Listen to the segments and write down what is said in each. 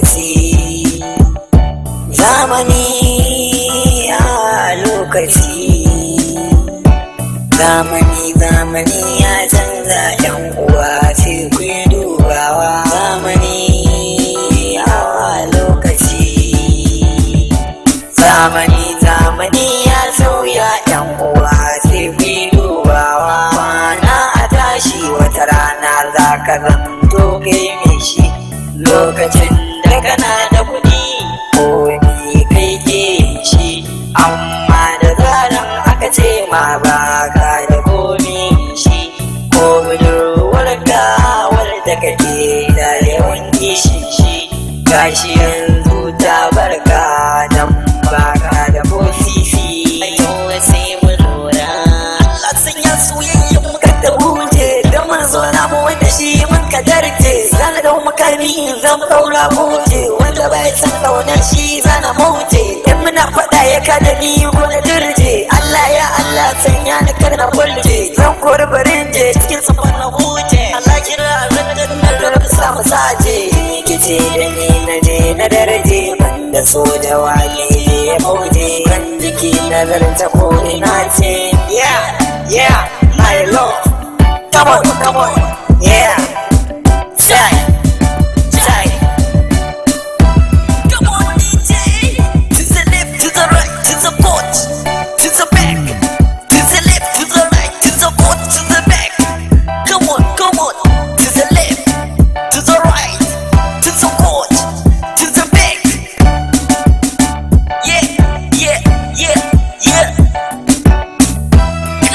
lokaci, zamani a lokaci, zamani ya canza yan uwa sai ku yi dubawa. Zamani a lokaci, zamani ya sauya yan uwa sai ku yi dubawa. Kwana a tashi wata rana za ka zanto kai mai shi, lokacin da kana da kuɗi ko ni kai ke shi, amma da zaran aka ce ma ba ka da komi shi, ko budurwar ka wadda kake da yawan kishin shi, gashi yanzu ta barka dan baka da ko sisi. Ayo sai mu lura Allah sanya soyayyen muka da huje, da mun zo na mu wanda shi mun ka darje. Zana dau makami zan daura huje, wanda bai san kaunar shi zana muje. In muna faɗa ya kada ni ko na dirje, Allah ya Allah sanya ni kar na kulje, zan kori barin je cikin safar na huje. Allah kira zan na rarraba sa masaje, kice da ni na je na darje, banda so da wale ya mauje, kan jiki nazarta ko ina ce. Yeah, my love, come on, yeah, say. Come on DJ, to the left, to the right, to the front, to the back, to the left, to the right, to the front, to the back. Come on, to the left, to the right, to the front, to the back. Yeah.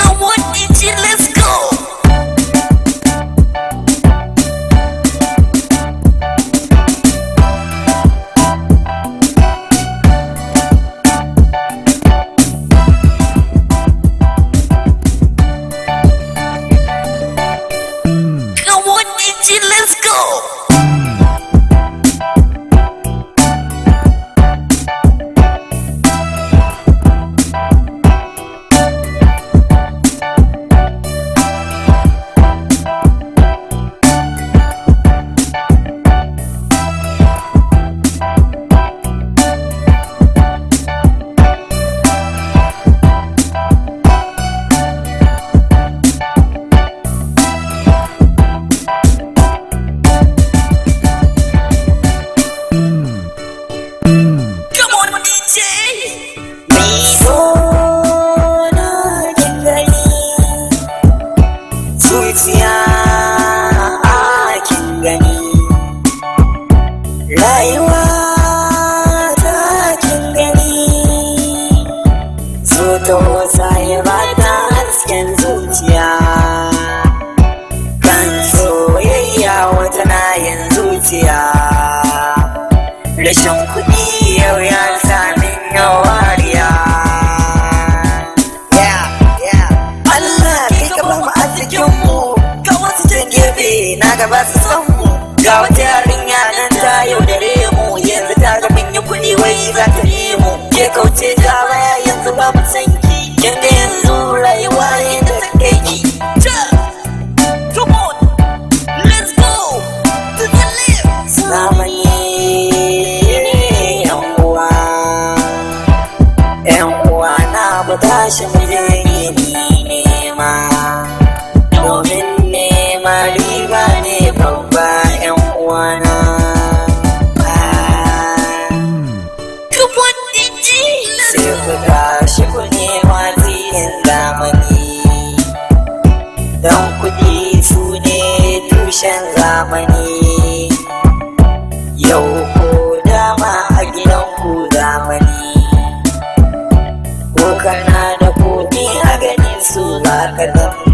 Come on DJ, let's go. Come on DJ, let's go. Zuciya kin gani, rayuwa ta kin gani, so ta wasa ya bata hasken zuciya, kan soyayya wata na yin zuciya. Rashin kuɗi yau ya sami yawariya. Na gaba su san mu, ga wata yarinya nan ta yaudare mu, yanzu ta ga mun yi kuɗi wai za ta yi mu, ke kauce ta baya yanzu ba mu san ki, kin ga yanzu rayuwa yadda ta kai ki. Come on, let's go to the left. Zamani yan uwa na mu tashi mu je nema, domin riba ne babba yan uwana. Come on DJ, sai ku tashi ku nema zihin zamani, don kuɗi su ne tushen zamani. Yau ko dama a gidanku zamani, ko kana da kuɗi a ganin su za ka zama